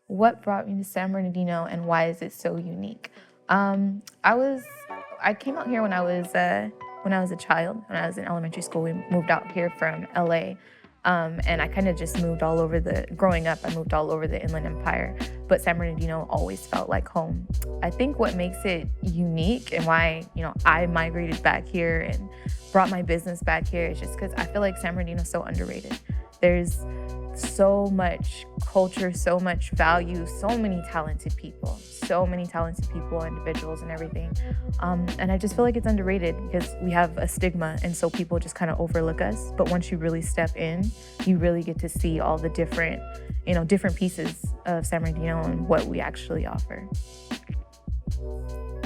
what brought me to San Bernardino and why is it so unique? I came out here when I was a child. When I was in elementary school, we moved out here from LA. And I kind of just moved all over growing up, I moved all over the Inland Empire, but San Bernardino always felt like home. I think what makes it unique and why, I migrated back here and brought my business back here is just because I feel like San Bernardino is so underrated. There's so much culture, so much value, so many talented people, individuals and everything. And I just feel like it's underrated because we have a stigma and so people just kind of overlook us. But once you really step in, you really get to see all the different pieces of San Bernardino and what we actually offer.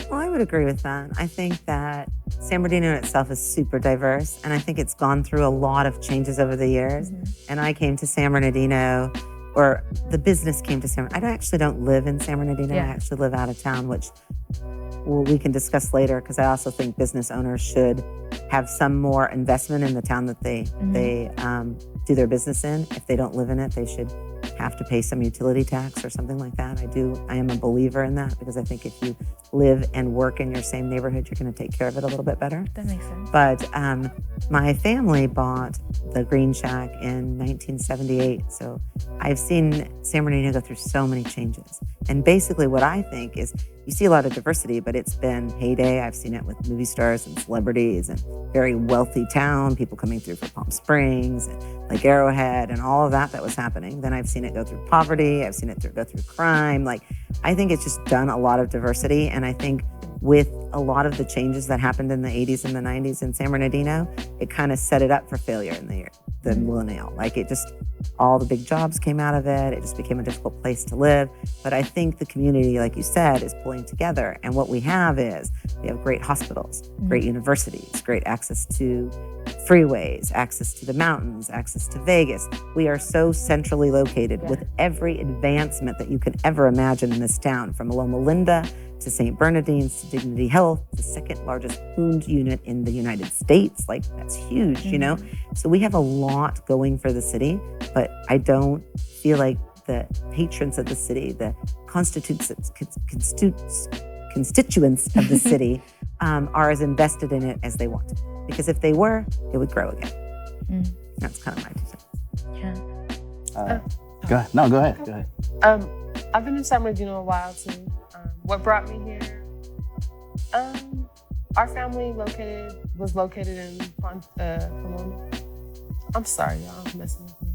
Well, I would agree with that. I think that San Bernardino itself is super diverse, and I think it's gone through a lot of changes over the years. Mm-hmm. And I came to San Bernardino, or the business came to San Bernardino. I actually don't live in San Bernardino. Yeah. I actually live out of town, which we can discuss later, because I also think business owners should have some more investment in the town that they do their business in. If they don't live in it, they should have to pay some utility tax or something like that. I am a believer in that, because I think if you live and work in your same neighborhood, you're going to take care of it a little bit better. That makes sense. But my family bought the Green Shack in 1978. So I've seen San Bernardino go through so many changes. And basically what I think is you see a lot of diversity, but it's been heyday. I've seen it with movie stars and celebrities and very wealthy town, people coming through for Palm Springs and like Arrowhead and all of that was happening. Then I've seen it go through poverty. I've seen it go through crime. I think it's just done a lot of diversity. And I think with a lot of the changes that happened in the 80s and the 90s in San Bernardino, it kind of set it up for failure in the millennial. All the big jobs came out of it. It just became a difficult place to live. But I think the community, like you said, is pulling together. And what we have is we have great hospitals, great universities, great access to freeways, access to the mountains, access to Vegas. We are so centrally located with every advancement that you can ever imagine in this town, from Loma Linda to St. Bernardine's to Dignity Health, the second largest wound unit in the United States. That's huge, So we have a lot going for the city, but I don't feel like the patrons of the city, the constituents of the city are as invested in it as they want to. Because if they were, it would grow again. That's kind of my 2 cents. Yeah. Go ahead. No, go ahead. I've been in San Bernardino a while too. What brought me here? Our family was located in Pomona. I'm sorry, y'all. I'm messing with you.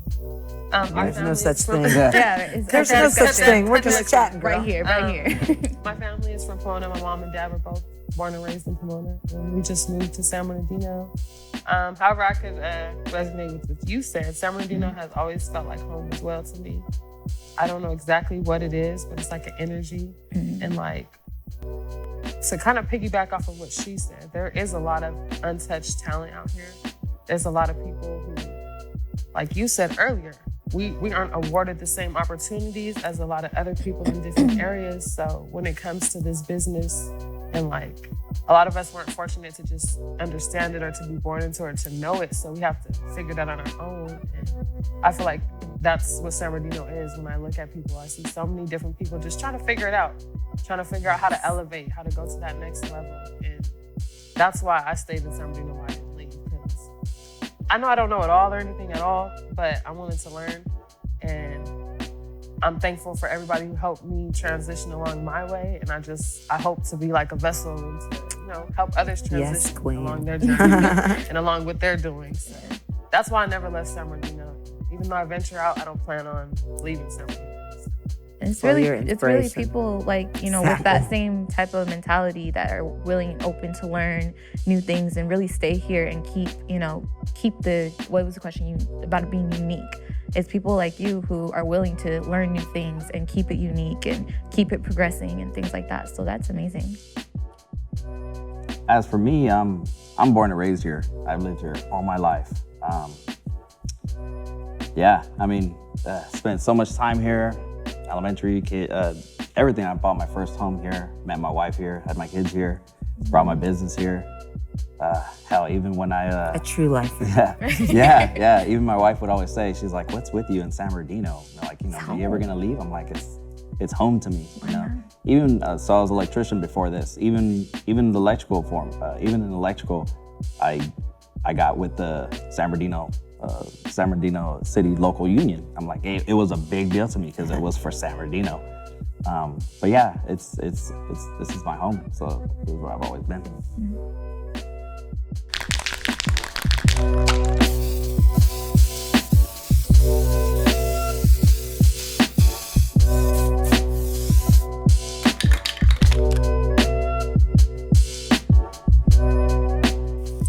There's no such thing. There's no such thing. We're just chatting, girl. Right here. My family is from Pomona. My mom and dad were both born and raised in Pomona, and we just moved to San Bernardino. However, I could resonate with what you said. San Bernardino has always felt like home as well to me. I don't know exactly what it is, but it's like an energy. And to kind of piggyback off of what she said, there is a lot of untouched talent out here. There's a lot of people who, like you said earlier, we aren't awarded the same opportunities as a lot of other people in different areas. So when it comes to this business, and a lot of us weren't fortunate to just understand it or to be born into it or to know it. So we have to figure that on our own. And I feel like that's what San Bernardino is. When I look at people, I see so many different people just trying to figure it out, trying to figure out how to elevate, how to go to that next level. And that's why I stayed in San Bernardino, why I didn't leave. Because I know I don't know it all or anything at all, but I wanted to learn. And I'm thankful for everybody who helped me transition along my way. And I hope to be like a vessel and to, help others transition along their journey and along what they're doing. So that's why I never left San Bernardino. Even though I venture out, I don't plan on leaving San Bernardino. It's really people with that same type of mentality that are willing and open to learn new things and really stay here and keep what was the question about being unique? It's people like you who are willing to learn new things and keep it unique and keep it progressing and things like that. So that's amazing. As for me, I'm born and raised here. I've lived here all my life. Spent so much time here. Elementary kid, everything. I bought my first home here, met my wife here, had my kids here, brought my business here. Hell, even when a true life. Yeah. Even my wife would always say, she's like, "What's with you in San Bernardino? Are you ever gonna leave?" I'm like, it's home to me. You know, even so, I was an electrician before this. Even the electrical form, even in electrical, I got with the San Bernardino City Local Union. I'm like, it was a big deal to me because it was for San Bernardino. But yeah, this is my home, so this is where I've always been.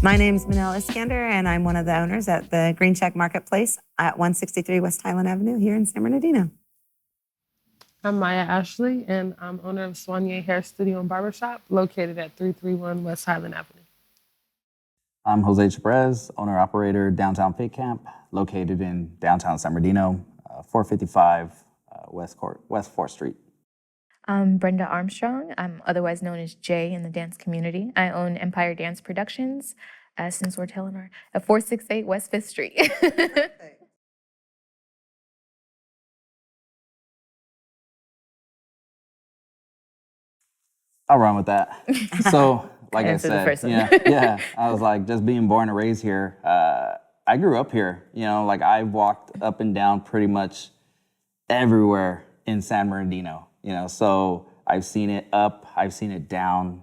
My name's Manal Iskander, and I'm one of the owners at the Green Shack Marketplace at 163 West Highland Avenue here in San Bernardino. I'm Maiya Ashley, and I'm owner of Soigné Hair Studio and Barbershop, located at 331 West Highland Avenue. I'm Jose Chiprez, owner-operator, Downtown Fit Camp, located in downtown San Bernardino, 455 West 4th Street. I'm Brenda Armstrong. I'm otherwise known as Jaye in the dance community. I own Empire Dance Productions, since we're telling her, at 468 West 5th Street. I'll run with that. So, like I Answer the said, first one. yeah, I was like, just being born and raised here. I grew up here, you know, like I walked up and down pretty much everywhere in San Bernardino, you know, so I've seen it up, I've seen it down,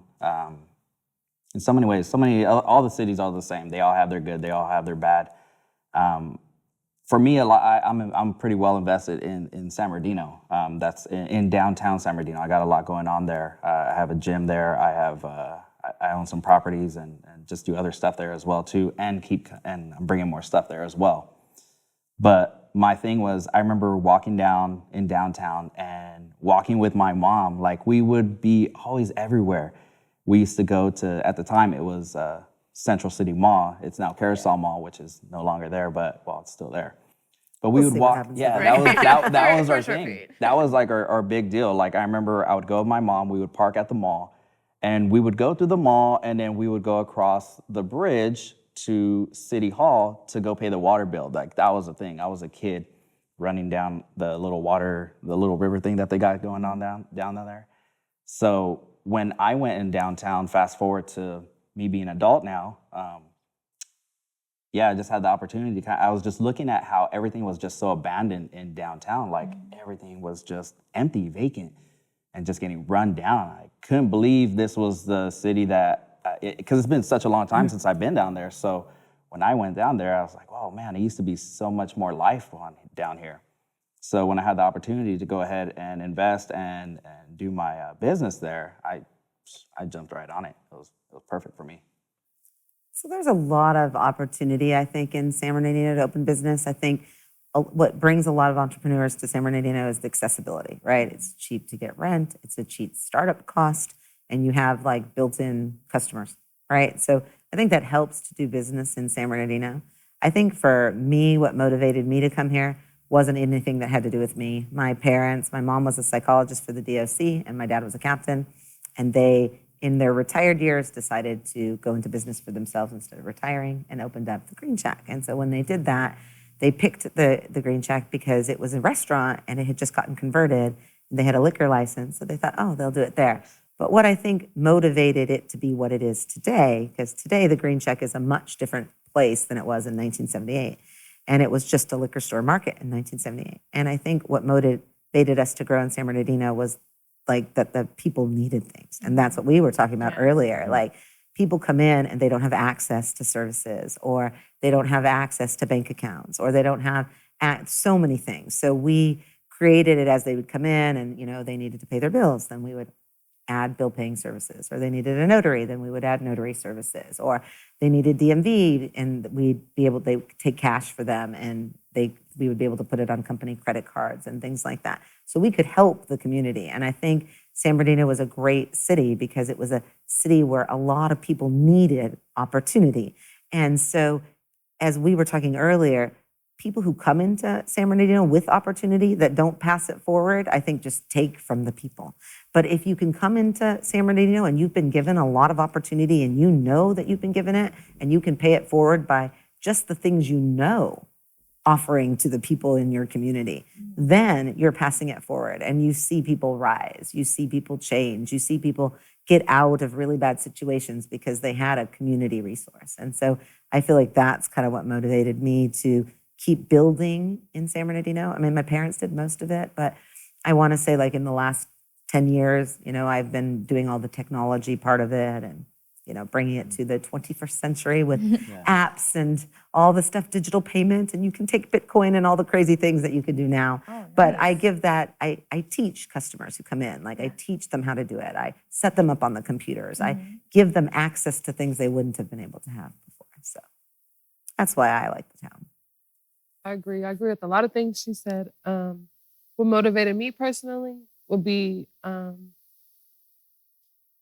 in so many ways. All the cities are the same. They all have their good, they all have their bad. For me, I'm pretty well invested in San Bernardino. That's in downtown San Bernardino. I got a lot going on there. I have a gym there. I own some properties and just do other stuff there as well too, and I'm bringing more stuff there as well. But my thing was, I remember walking down in downtown and walking with my mom. Like, we would be always everywhere. We used to go to, at the time it was Central City Mall. It's now Carousel Mall, which is no longer there, but well, it's still there. But we would walk. Yeah, that was our thing. That was like our big deal. Like, I remember I would go with my mom. We would park at the mall, and we would go through the mall, and then we would go across the bridge to City Hall to go pay the water bill. Like, that was a thing. I was a kid running down the little river thing that they got going on down there. So when I went in downtown, fast forward to me being an adult now, I just had the opportunity. I was just looking at how everything was just so abandoned in downtown. Like, everything was just empty, vacant, and just getting run down. I couldn't believe this was the city that, because it's been such a long time since I've been down there. So when I went down there, I was like, oh man, it used to be so much more life down here. So when I had the opportunity to go ahead and invest and do my business there, I jumped right on it. It was perfect for me. So there's a lot of opportunity, I think, in San Bernardino to open business. I think what brings a lot of entrepreneurs to San Bernardino is the accessibility, right? It's cheap to get rent, it's a cheap startup cost, and you have like built-in customers, right? So I think that helps to do business in San Bernardino. I think for me, what motivated me to come here wasn't anything that had to do with me. My mom was a psychologist for the DOC, and my dad was a captain, and they, in their retired years, decided to go into business for themselves instead of retiring, and opened up the Green Shack. And so when they did that, they picked the Green Shack because it was a restaurant and it had just gotten converted. And they had a liquor license, so they thought, oh, they'll do it there. But what I think motivated it to be what it is today, because today the Green Shack is a much different place than it was in 1978. And it was just a liquor store market in 1978. And I think what motivated us to grow in San Bernardino was like that the people needed things. And that's what we were talking about earlier. Like, people come in and they don't have access to services, or they don't have access to bank accounts, or they don't have so many things. So we created it as they would come in and, you know, they needed to pay their bills. Then we would add bill paying services, or they needed a notary, then we would add notary services, or they needed DMV and they take cash for them, and we would be able to put it on company credit cards and things like that. So we could help the community. And I think San Bernardino was a great city because it was a city where a lot of people needed opportunity. And so, as we were talking earlier, people who come into San Bernardino with opportunity that don't pass it forward, I think just take from the people. But if you can come into San Bernardino and you've been given a lot of opportunity and you know that you've been given it, and you can pay it forward by just the things you know, offering to the people in your community, then you're passing it forward and you see people rise, you see people change, you see people get out of really bad situations because they had a community resource. And so I feel like that's kind of what motivated me to keep building in San Bernardino. I mean, my parents did most of it, but I want to say like in the last 10 years, I've been doing all the technology part of it and, bringing it to the 21st century with apps and all the stuff, digital payment, and you can take Bitcoin and all the crazy things that you can do now. Oh, nice. But I give that, I teach customers who come in, like I teach them how to do it. I set them up on the computers. I give them access to things they wouldn't have been able to have before. So that's why I like the town. I agree with a lot of things she said. What motivated me personally would be kind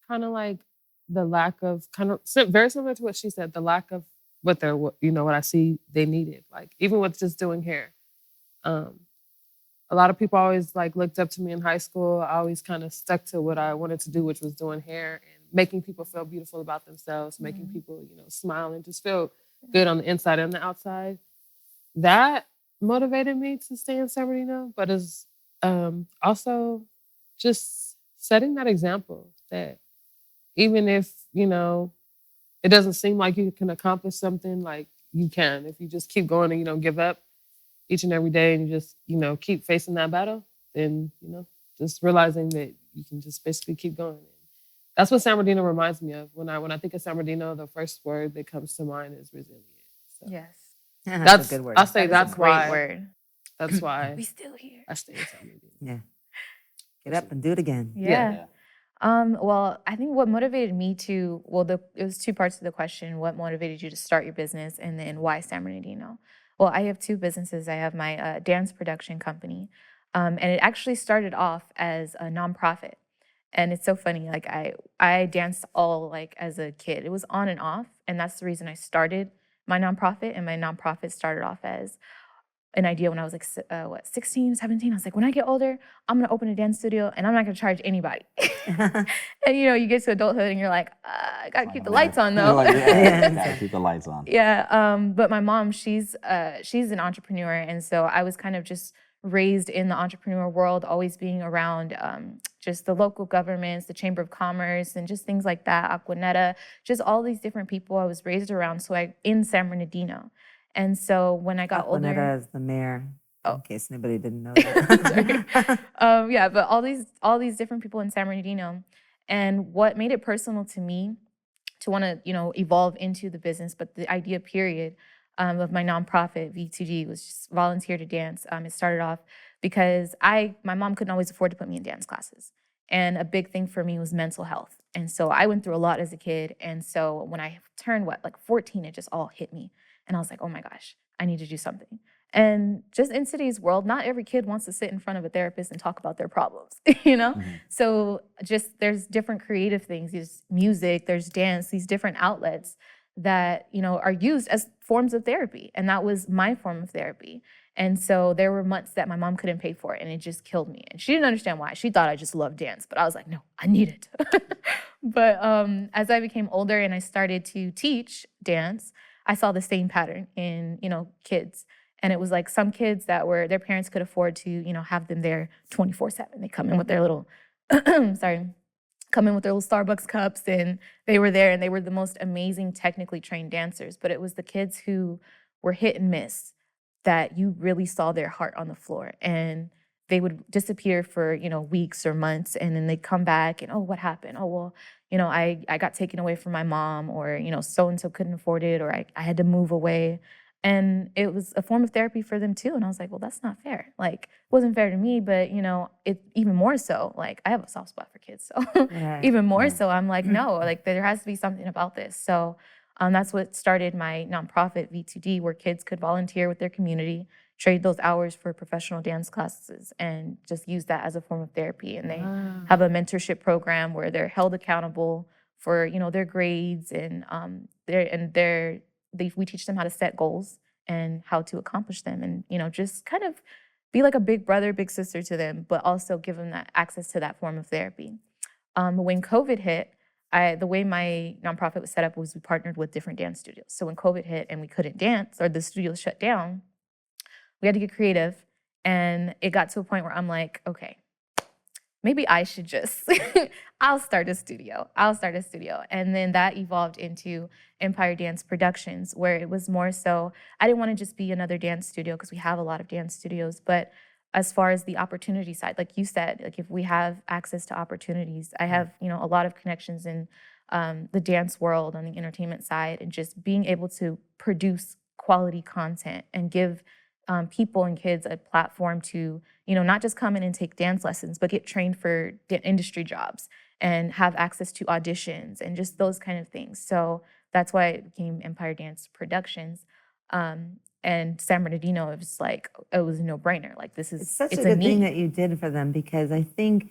of like the lack of very similar to what she said, the lack of what I see they needed. Like even with just doing hair. A lot of people always like looked up to me in high school. I always kind of stuck to what I wanted to do, which was doing hair and making people feel beautiful about themselves, making people, smile and just feel good on the inside and the outside. That motivated me to stay in San Bernardino, but is also just setting that example that even if, it doesn't seem like you can accomplish something, like you can. If you just keep going and you don't give up each and every day and you just, keep facing that battle, then, just realizing that you can just basically keep going. That's what San Bernardino reminds me of. When I think of San Bernardino, the first word that comes to mind is resilient. So yes. Yeah, that's a good word. I say that's a great why. word. That's why we still here. I stay in San Bernardino. Yeah. Get up and do it again. Yeah. Well, I think what motivated me to, it was two parts of the question. What motivated you to start your business, and then why San Bernardino? Well, I have two businesses. I have my dance production company, and it actually started off as a nonprofit. And it's so funny, like I danced all like as a kid. It was on and off, and that's the reason I started my nonprofit. And my nonprofit started off as an idea when I was like 16, 17. I was like, when I get older, I'm gonna open a dance studio and I'm not gonna charge anybody. And you get to adulthood and you're like, I gotta keep the lights on though. Gotta keep the lights on. Yeah, but my mom, she's an entrepreneur, and so I was kind of just raised in the entrepreneur world, always being around just the local governments, the Chamber of Commerce, and just things like that, Aquanetta, just all these different people I was raised around. So in San Bernardino. And so when I got older, Bonetta is the mayor. In case anybody didn't know that. But all these different people in San Bernardino, and what made it personal to me to want to evolve into the business, but the idea period of my nonprofit V2D was just volunteer to dance. It started off because my mom couldn't always afford to put me in dance classes, and a big thing for me was mental health. And so I went through a lot as a kid, and so when I turned 14, it just all hit me. And I was like, oh my gosh, I need to do something. And just in today's world, not every kid wants to sit in front of a therapist and talk about their problems, So just there's different creative things, there's music, there's dance, these different outlets that, are used as forms of therapy. And that was my form of therapy. And so there were months that my mom couldn't pay for it, and it just killed me. And she didn't understand why. She thought I just loved dance, but I was like, no, I need it. But as I became older and I started to teach dance, I saw the same pattern in, kids. And it was like some kids that their parents could afford to, have them there 24/7. They come in with their little, come in with their little Starbucks cups, and they were there, and they were the most amazing technically trained dancers. But it was the kids who were hit and miss that you really saw their heart on the floor. And they would disappear for, weeks or months, and then they'd come back and, oh, what happened? Oh, well, I got taken away from my mom, or, so-and-so couldn't afford it, or I had to move away. And it was a form of therapy for them too. And I was like, well, that's not fair. Like, it wasn't fair to me, but, it even more so, like, I have a soft spot for kids. So even more so, I'm like, no, like, there has to be something about this. So that's what started my nonprofit, V2D, where kids could volunteer with their community, trade those hours for professional dance classes, and just use that as a form of therapy. And they have a mentorship program where they're held accountable for, their grades, and we teach them how to set goals and how to accomplish them, and just kind of be like a big brother, big sister to them, but also give them that access to that form of therapy. When COVID hit, the way my nonprofit was set up was we partnered with different dance studios. So when COVID hit and we couldn't dance, or the studios shut down, We had to get creative. And it got to a point where I'm like, okay, maybe I should just, I'll start a studio. And then that evolved into Empire Dance Productions, where it was more so, I didn't want to just be another dance studio because we have a lot of dance studios, but as far as the opportunity side, like you said, like if we have access to opportunities, I have, a lot of connections in the dance world on the entertainment side, and just being able to produce quality content and give people and kids a platform to, not just come in and take dance lessons, but get trained for industry jobs and have access to auditions and just those kind of things. So that's why it became Empire Dance Productions. And San Bernardino, it was like, it was a no-brainer. Like, this is, It's such a good thing that you did for them, because I think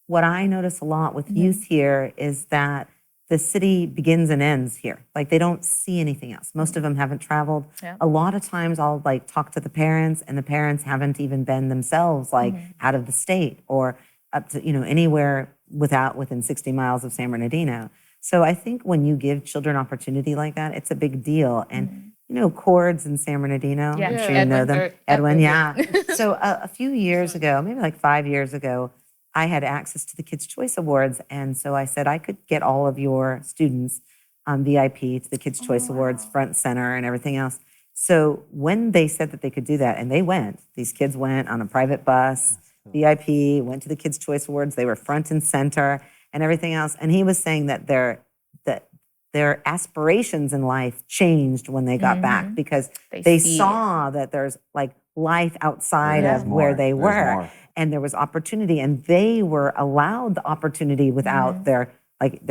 what I notice a lot with youth here is that the city begins and ends here. Like, they don't see anything else. Most of them haven't traveled. Yeah. A lot of times I'll like talk to the parents, and the parents haven't even been themselves like out of the state or up to, anywhere within 60 miles of San Bernardino. So I think when you give children opportunity like that, it's a big deal. And Chords in San Bernardino, Yeah. I'm sure you know them. Edwin, Yeah. So a few years ago, maybe like 5 years ago, I had access to the Kids' Choice Awards. And so I said, I could get all of your students VIP to the Kids' Choice Awards, front and center and everything else. So when they said that they could do that, and they went, these kids went on a private bus, VIP, went to the Kids' Choice Awards, they were front and center and everything else. And he was saying that their aspirations in life changed when they got back, because they saw that there's like life outside of where they were. And there was opportunity, and they were allowed the opportunity without their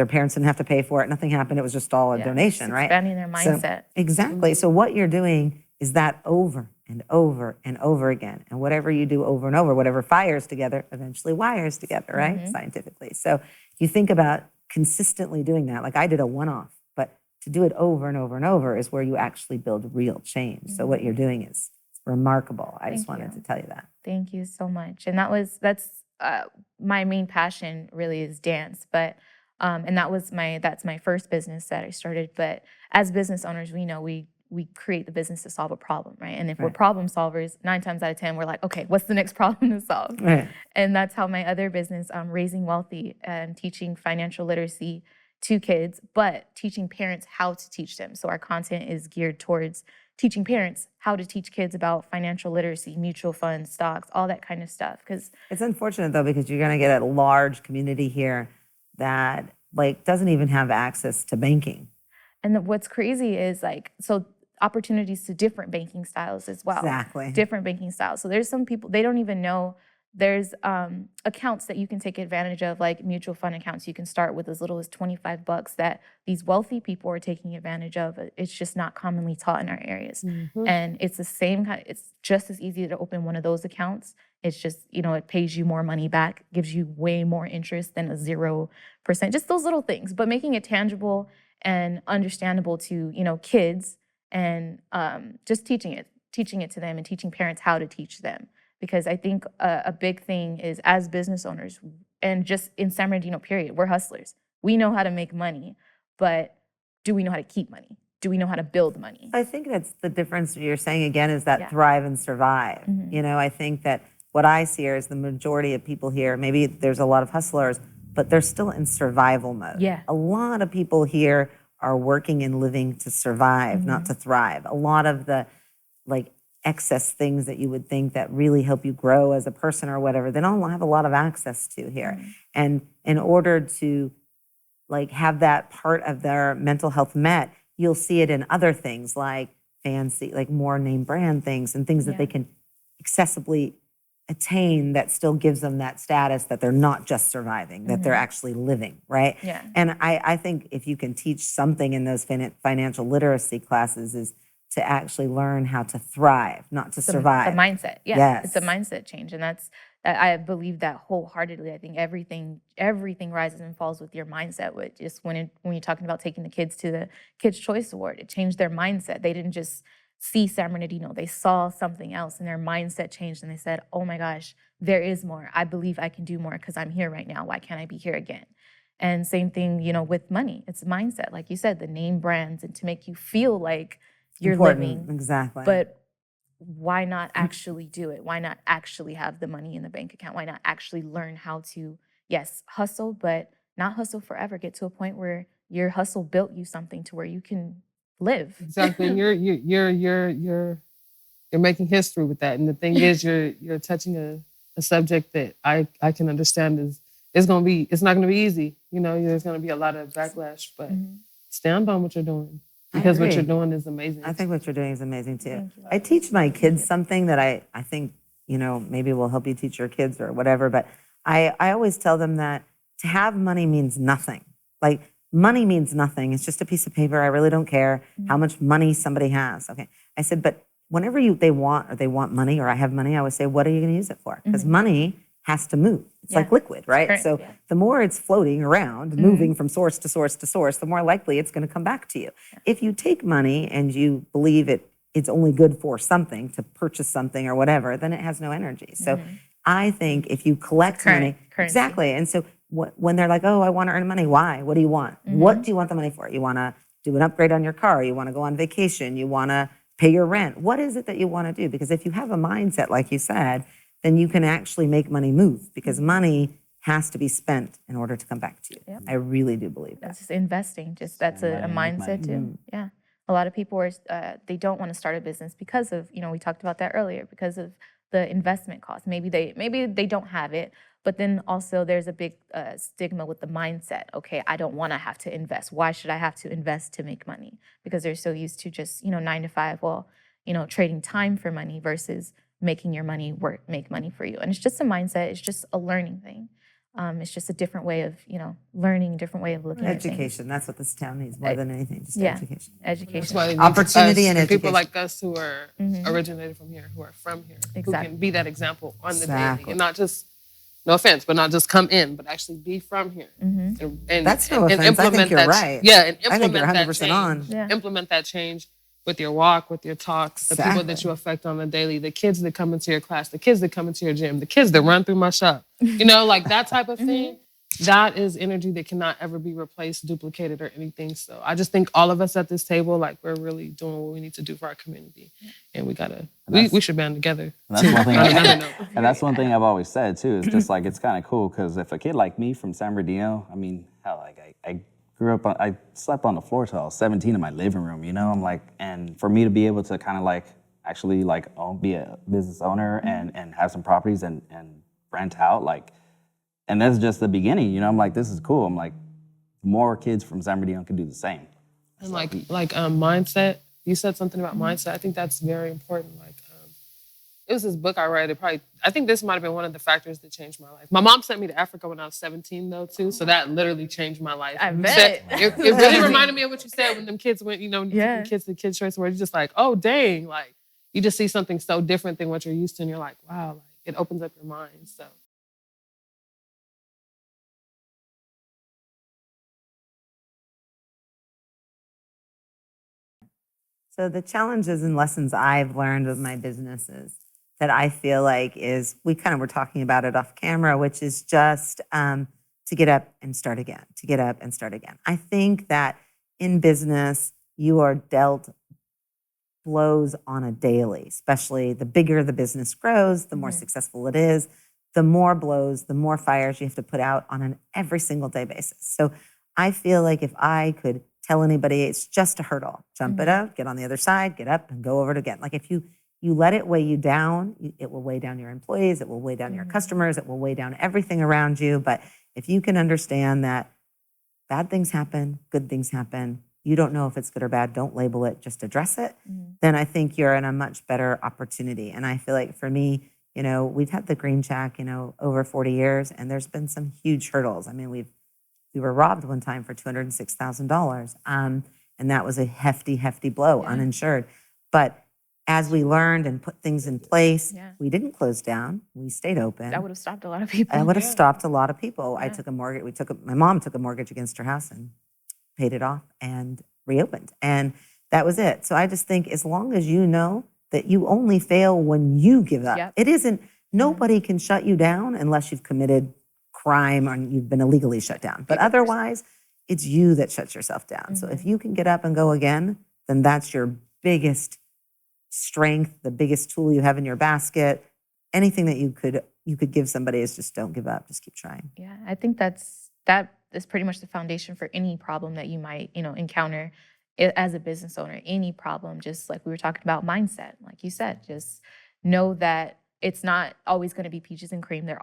parents didn't have to pay for it. Nothing happened. It was just all a donation, right? Expanding their mindset. So, exactly. So what you're doing is that over and over and over again. And whatever you do over and over, whatever fires together, eventually wires together, right? Scientifically. So you think about consistently doing that. Like, I did a one-off, but to do it over and over and over is where you actually build real change. So what you're doing is remarkable. I just wanted to tell you that. Thank you so much. And that's my main passion really is dance, but and that's my first business that I started. But as business owners, we know we create the business to solve a problem, right? And if we're problem solvers, 9 times out of 10, we're like, okay, what's the next problem to solve? Right. And that's how my other business, Raising Wealthy, and teaching financial literacy to kids, but teaching parents how to teach them. So our content is geared towards teaching parents how to teach kids about financial literacy, mutual funds, stocks, all that kind of stuff. Because it's unfortunate though, because you're going to get a large community here that like doesn't even have access to banking. And what's crazy is so opportunities to different banking styles as well. Exactly. Different banking styles. So there's some people, they don't even know there's accounts that you can take advantage of, like mutual fund accounts. You can start with as little as $25 that these wealthy people are taking advantage of. It's just not commonly taught in our areas. And it's the same kind, it's just as easy to open one of those accounts. It's just, it pays you more money back, gives you way more interest than a 0%, just those little things, but making it tangible and understandable to, kids, and just teaching it to them and teaching parents how to teach them. Because I think a big thing is, as business owners, and just in San Bernardino period, we're hustlers. We know how to make money, but do we know how to keep money? Do we know how to build money? I think that's the difference you're saying again, is that thrive and survive. I think that what I see here is the majority of people here, maybe there's a lot of hustlers, but they're still in survival mode. Yeah. A lot of people here are working and living to survive, not to thrive. A lot of the excess things that you would think that really help you grow as a person or whatever, they don't have a lot of access to here. And in order to have that part of their mental health met, you'll see it in other things like fancy, more name brand things and things that they can accessibly attain that still gives them that status that they're not just surviving, that they're actually living, right? Yeah. And I think if you can teach something in those financial literacy classes is to actually learn how to thrive, not to survive. The mindset, Yes. It's a mindset change, and I believe that wholeheartedly. I think everything rises and falls with your mindset. Which is when you're talking about taking the kids to the Kids' Choice Award, it changed their mindset. They didn't just see San Bernardino; they saw something else, and their mindset changed, and they said, "Oh my gosh, there is more. I believe I can do more because I'm here right now. Why can't I be here again?" And same thing, with money. It's mindset, like you said, the name brands, and to make you feel like you're Important. living. Exactly. But why not actually do it? Why not actually have the money in the bank account? Why not actually learn how to, yes, hustle, but not hustle forever. Get to a point where your hustle built you something to where you can live. Exactly. And you're making history with that. And the thing is, you're touching a subject that I can understand is it's not gonna be easy. You know, there's gonna be a lot of backlash, but stand on what you're doing. Because what you're doing is amazing. I think what you're doing is amazing too. Thank you. I teach my kids something that I think, you know, maybe will help you teach your kids or whatever, but I always tell them that to have money means nothing. Like money means nothing. It's just a piece of paper. I really don't care how much money somebody has. Okay. I said, but whenever they want money or I have money, I always say, what are you going to use it for? Because money has to move. It's like liquid, right? Correct, So the more it's floating around, moving from source to source to source, the more likely it's going to come back to you. If you take money and you believe it's only good for something, to purchase something or whatever, then it has no energy. So I think if you collect money, currency. exactly. And so when they're like, oh, I want to earn money, why? What do you want? What do you want the money for? You want to do an upgrade on your car? You want to go on vacation? You want to pay your rent? What is it that you want to do? Because if you have a mindset, like you said, then you can actually make money move because money has to be spent in order to come back to you. Yep. I really do believe that. That's just investing. That's a mindset too. Yeah. A lot of people are, they don't want to start a business because of, you know, we talked about that earlier, because of the investment cost. Maybe they don't have it, but then also there's a big stigma with the mindset. Okay, I don't want to have to invest. Why should I have to invest to make money? Because they're so used to just, 9 to 5, well, trading time for money versus making your money make money for you. And it's just a mindset. It's just a learning thing. It's just a different way of, learning, a different way of looking at things. Education. That's what this town needs more than anything. Just education. Education. That's why they need Opportunity us, and education. people like us who are originated from here, who are from here, who can be that example on the daily, and not just, no offense, but not just come in, but actually be from here. And That's no offense. implement I think you're that, right. Yeah, and I think you're implement 100% that on. change. Implement that change with your walk, with your talks, the people that you affect on the daily, the kids that come into your class, the kids that come into your gym, the kids that run through my shop, like that type of thing. That is energy that cannot ever be replaced, duplicated, or anything. So I just think all of us at this table, like, we're really doing what we need to do for our community, and we should band together. And that's one thing. And that's one thing I've always said too. Is just like it's kind of cool because if a kid like me from San Bernardino, I mean, hell, like I grew up, I slept on the floor till I was 17 in my living room. I'm like, and for me to be able to kind of like actually like be a business owner and have some properties and rent out, like. And that's just the beginning, I'm like, this is cool. I'm like, more kids from San Bernardino can do the same. And like mindset, you said something about mindset. I think that's very important. Like, it was this book I read. I think this might have been one of the factors that changed my life. My mom sent me to Africa when I was 17 though too. So that literally changed my life. I bet. It really reminded me of what you said when them kids went, kids to kids' choice, where you're just like, oh dang, like you just see something so different than what you're used to, and you're like, wow, like it opens up your mind. So. So the challenges and lessons I've learned with my businesses that I feel like is, we kind of were talking about it off camera, which is just to get up and start again, to get up and start again. I think that in business, you are dealt blows on a daily, especially the bigger the business grows, the more successful it is, the more blows, the more fires you have to put out on an every single day basis. So I feel like if I could tell anybody it's just a hurdle, jump it out, get on the other side, get up and go over it again. Like if you let it weigh you down, it will weigh down your employees, it will weigh down your customers, it will weigh down everything around you. But if you can understand that bad things happen, good things happen, you don't know if it's good or bad, don't label it, just address it, then I think you're in a much better opportunity. And I feel like for me, we've had the Green Shack, over 40 years, and there's been some huge hurdles. I mean, we were robbed one time for $206,000. And that was a hefty, hefty blow, uninsured. But as we learned and put things in place, we didn't close down. We stayed open. That would have stopped a lot of people. I would have stopped a lot of people. I took a mortgage. My mom took a mortgage against her house and paid it off and reopened. And that was it. So I just think as long as you know that you only fail when you give up. It isn't, nobody can shut you down unless you've committed crime or you've been illegally shut down. But otherwise, it's you that shuts yourself down. So if you can get up and go again, then that's your biggest strength, the biggest tool you have in your basket, anything that you could give somebody is just don't give up. Just keep trying. Yeah, I think that is pretty much the foundation for any problem that you might, encounter as a business owner. Any problem, just like we were talking about mindset, like you said, just know that it's not always going to be peaches and cream. There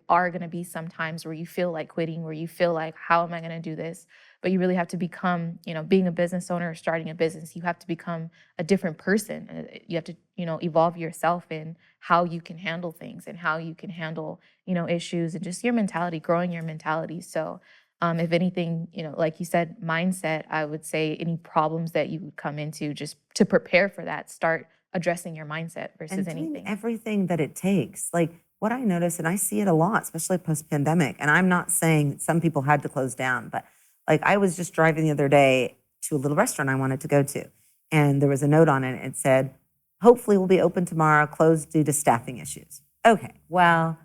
are going to be some times where you feel like quitting, where you feel like, how am I going to do this? But you really have to become, being a business owner or starting a business, you have to become a different person. You have to, evolve yourself in how you can handle things and how you can handle, issues and just your mentality, growing your mentality. So if anything, like you said, mindset, I would say any problems that you would come into, just to prepare for that, start addressing your mindset versus and doing anything. everything that it takes. Like what I notice, and I see it a lot, especially post-pandemic, and I'm not saying some people had to close down, but like I was just driving the other day to a little restaurant I wanted to go to, and there was a note on it. It said, hopefully we'll be open tomorrow, closed due to staffing issues. Okay, well,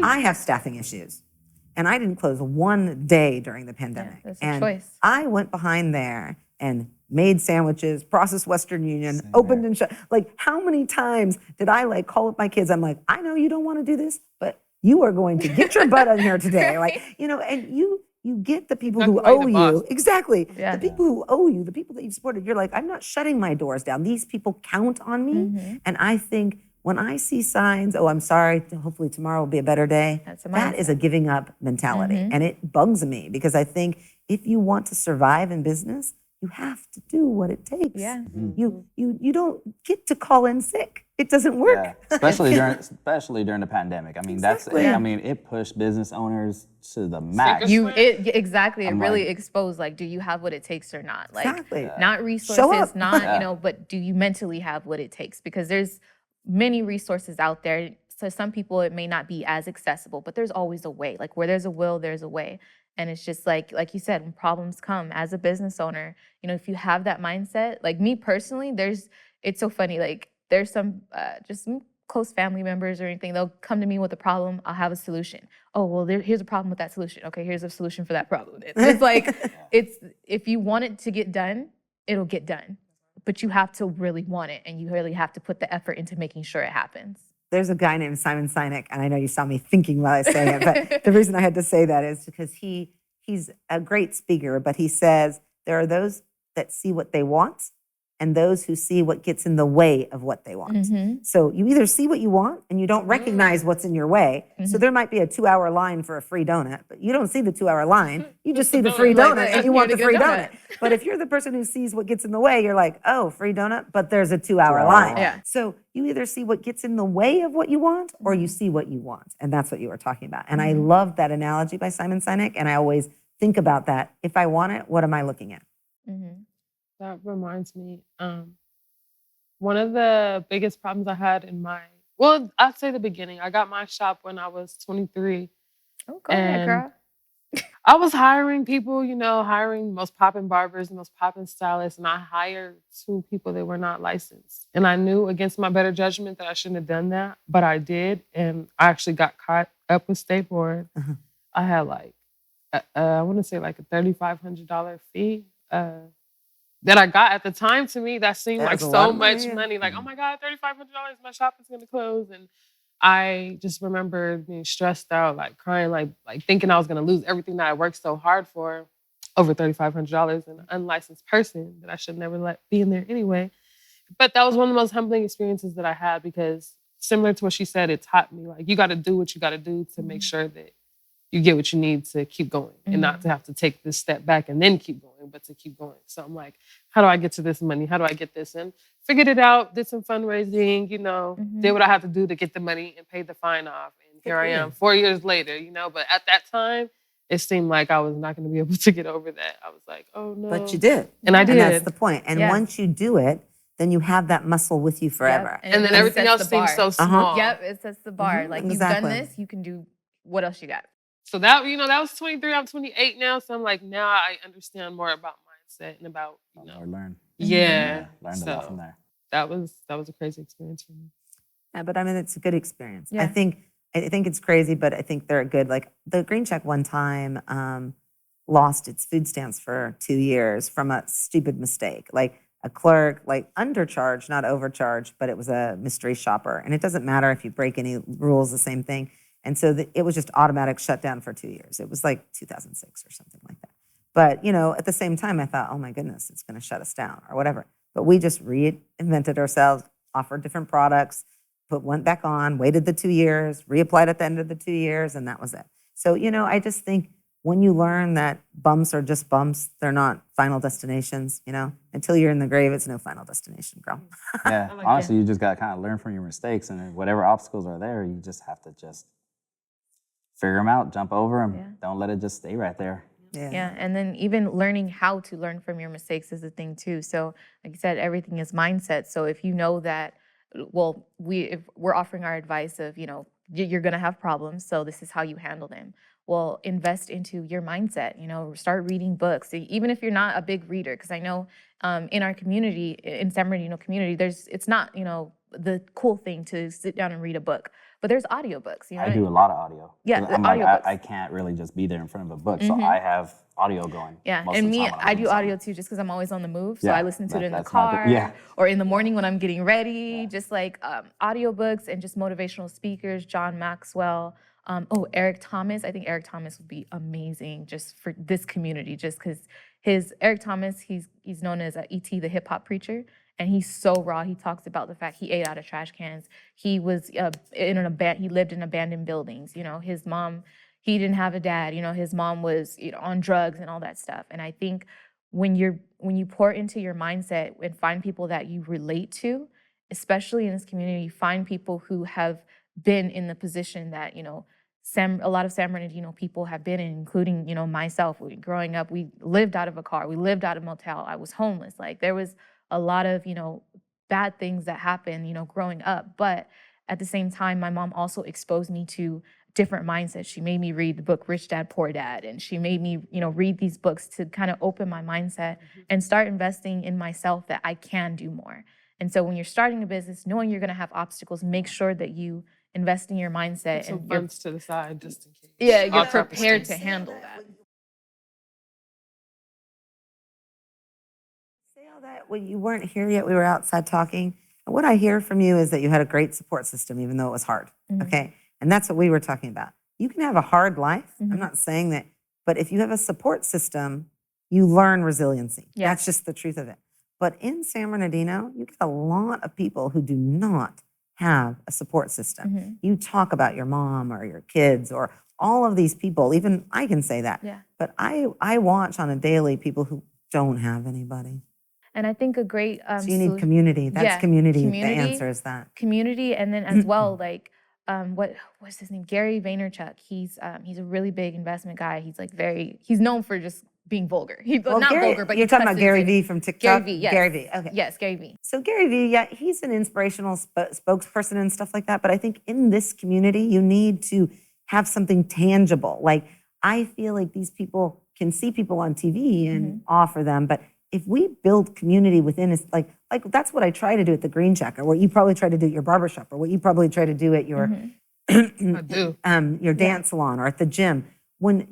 I have staffing issues, and I didn't close one day during the pandemic. Yeah, that's a and choice. I went behind there and made sandwiches, processed Western Union, opened and shut. Like, how many times did I call up my kids? I'm like, I know you don't want to do this, but you are going to get your butt on here today. Right. And you get the people That's who why you're owe the you. boss. Exactly. Yeah. The people who owe you, the people that you've supported, you're like, I'm not shutting my doors down. These people count on me. Mhm. And I think when I see signs, oh, I'm sorry, hopefully tomorrow will be a better day, That's a that is a mindset. giving up mentality. Mhm. And it bugs me because I think if you want to survive in business, you have to do what it takes. Yeah. You don't get to call in sick. It doesn't work. Yeah, especially during the pandemic. I mean, Exactly. it pushed business owners to the max. Exactly. It I'm really like- exposed, do you have what it takes or not? Exactly. Not Show resources, up. not, Yeah. but do you mentally have what it takes? Because there's many resources out there. So some people, it may not be as accessible, but there's always a way. Like where there's a will, there's a way. And it's just like you said, when problems come as a business owner, if you have that mindset, like me personally, it's so funny. There's some just some close family members or anything, they'll come to me with a problem, I'll have a solution. Oh, well, here's a problem with that solution. Okay, here's a solution for that problem. It's like, if you want it to get done, it'll get done. But you have to really want it, and you really have to put the effort into making sure it happens. There's a guy named Simon Sinek, and I know you saw me thinking while I was saying it, but the reason I had to say that is because he's a great speaker, but he says there are those that see what they want and those who see what gets in the way of what they want. Mm-hmm. So you either see what you want and you don't recognize what's in your way. So there might be a 2-hour line for a free donut, but you don't see the 2-hour line. You just see the free donut and you want the free donut. But if you're the person who sees what gets in the way, you're like, oh, free donut, but there's a 2-hour line. Yeah. So you either see what gets in the way of what you want or you see what you want. And that's what you were talking about. And I love that analogy by Simon Sinek. And I always think about that. If I want it, what am I looking at? Mm-hmm. That reminds me, one of the biggest problems I had I'd say the beginning. I got my shop when I was 23. Oh, go ahead, girl. I was hiring people, hiring most poppin' barbers, most poppin' stylists, and I hired 2 people that were not licensed. And I knew against my better judgment that I shouldn't have done that, but I did, and I actually got caught up with State Board. I had I want to say a $3,500 fee that I got at the time. To me, that seemed That like was a lot so of money, much yeah. money. Like, oh my God, $3,500, my shop is gonna close. And I just remember being stressed out, crying, like thinking I was gonna lose everything that I worked so hard for, over $3,500, an unlicensed person that I should never let be in there anyway. But that was one of the most humbling experiences that I had, because similar to what she said, it taught me you got to do what you got to do to make sure that you get what you need to keep going, and not to have to take this step back and then keep going, but to keep going. So I'm like, how do I get to this money? How do I get this? And figured it out, did some fundraising, did what I had to do to get the money and paid the fine off. And here I am 4 years later, but at that time, it seemed like I was not going to be able to get over that. I was like, oh no. But you did. And I did. And that's the point. And Yes. once you do it, then you have that muscle with you forever. Yep. And then it everything sets else the bar. seems so small. Yep, it sets the bar. You've done exactly. this, you can do what else you got. So that was 23. I'm 28 now. So I'm like, now I understand more about mindset and about, Or learn. Yeah. Learned a lot from there. That was a crazy experience for me. Yeah, but I mean, it's a good experience. Yeah. I think it's crazy, but I think they're good. Like the Green Check one time lost its food stamps for 2 years from a stupid mistake. Like a clerk, like undercharged, not overcharged, but it was a mystery shopper. And it doesn't matter if you break any rules, the same thing. And so it was just automatic shutdown for 2 years. It was like 2006 or something like that. But, at the same time, I thought, oh my goodness, it's going to shut us down or whatever. But we just reinvented ourselves, offered different products, went back on, waited the 2 years, reapplied at the end of the 2 years, and that was it. So, I just think when you learn that bumps are just bumps, they're not final destinations, until you're in the grave, it's no final destination, girl. Yeah, honestly, you just got to kind of learn from your mistakes, and then whatever obstacles are there, you just have to just figure them out, jump over them. Yeah. Don't let it just stay right there. Yeah, and then even learning how to learn from your mistakes is a thing too. So like you said, everything is mindset. So if you know that, well, if we're offering our advice of, you're going to have problems, so this is how you handle them. Well, invest into your mindset, start reading books, even if you're not a big reader, because I know in our community, in San Bernardino community, it's not, the cool thing to sit down and read a book, but there's audiobooks. I do a lot of audio. Yeah, I can't really just be there in front of a book, so I have audio going. Yeah, and me, I do audio too, just because I'm always on the move, so I listen to it in the car or in the morning when I'm getting ready, just like audiobooks and just motivational speakers, John Maxwell, Eric Thomas. I think Eric Thomas would be amazing just for this community, just because Eric Thomas, he's known as E.T. the hip hop preacher. And he's so raw. He talks about the fact he ate out of trash cans. He was he lived in abandoned buildings. His mom, he didn't have a dad. His mom was on drugs and all that stuff. And I think when you pour into your mindset and find people that you relate to, especially in this community, find people who have been in the position that a lot of San Bernardino people have been in, including myself. Growing up, we lived out of a car. We lived out of a motel. I was homeless. Like there was a lot of, bad things that happened, growing up. But at the same time, my mom also exposed me to different mindsets. She made me read the book Rich Dad, Poor Dad. And she made me, read these books to kind of open my mindset and start investing in myself that I can do more. And so when you're starting a business, knowing you're going to have obstacles, make sure that you invest in your mindset. And funds to the side just in case. Yeah, you're prepared to handle that. That when you weren't here yet, we were outside talking. And what I hear from you is that you had a great support system, even though it was hard. Okay. And that's what we were talking about. You can have a hard life. I'm not saying that, but if you have a support system, you learn resiliency. Yeah. That's just the truth of it. But in San Bernardino, you get a lot of people who do not have a support system. You talk about your mom or your kids or all of these people, even I can say that. Yeah. But I watch on a daily people who don't have anybody. And I think a great so you need community. That's community. The answer is that community, and then as well, like what's his name? Gary Vaynerchuk. He's a really big investment guy. He's like he's known for just being vulgar. Vulgar, but you're talking about Gary V from TikTok. Gary V, yes. Gary V. Okay. Yes, Gary V. So Gary V, yeah, he's an inspirational spokesperson and stuff like that. But I think in this community, you need to have something tangible. Like I feel like these people can see people on TV and offer them, but if we build community within us, like that's what I try to do at the Green Shack, or what you probably try to do at your barbershop, or what you probably try to do at your your dance salon or at the gym. When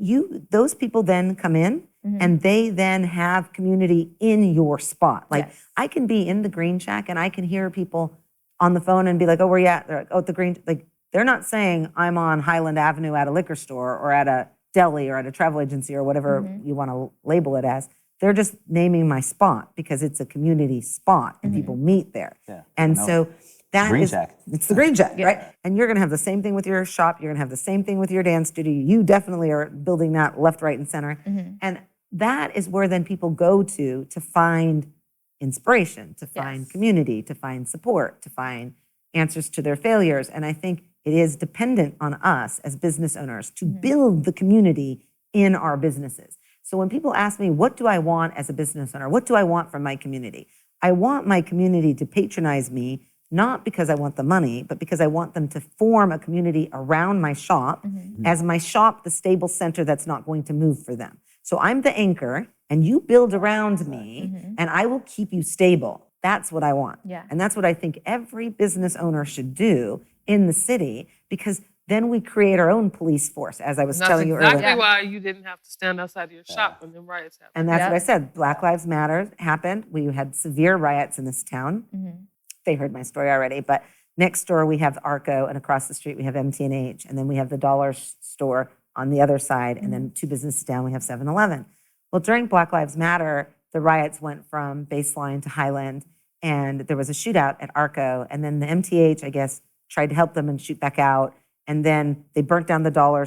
those people then come in and they then have community in your spot. Like I can be in the Green Shack and I can hear people on the phone and be like, oh, where you at? They're like, oh, at the Green. Like they're not saying I'm on Highland Avenue at a liquor store or at a deli or at a travel agency or whatever you want to label it as. They're just naming my spot because it's a community spot and people meet there. Yeah, and so that Green Shack. It's the Green Shack, right? And you're going to have the same thing with your shop. You're going to have the same thing with your dance studio. You definitely are building that left, right, and center. And that is where then people go to find inspiration, to find community, to find support, to find answers to their failures. And I think it is dependent on us as business owners to build the community in our businesses. So when people ask me, what do I want as a business owner? What do I want from my community? I want my community to patronize me, not because I want the money, but because I want them to form a community around my shop, as my shop, the stable center that's not going to move for them. So I'm the anchor, and you build around me, and I will keep you stable. That's what I want. Yeah. And that's what I think every business owner should do in the city, because then we create our own police force, as I was And that's telling you exactly earlier. why you didn't have to stand outside of your shop when the riots happened. And that's Yep. what I said. Black Lives Matter happened. We had severe riots in this town. Mhm. They heard my story already, but next door we have Arco, and across the street we have MT&H, and then we have the dollar store on the other side, and then 2 businesses down we have 7-Eleven. Well, during Black Lives Matter, the riots went from Baseline to Highland, and there was a shootout at Arco, and then the MTH, I guess, tried to help them and shoot back out, and then they burnt down the dollar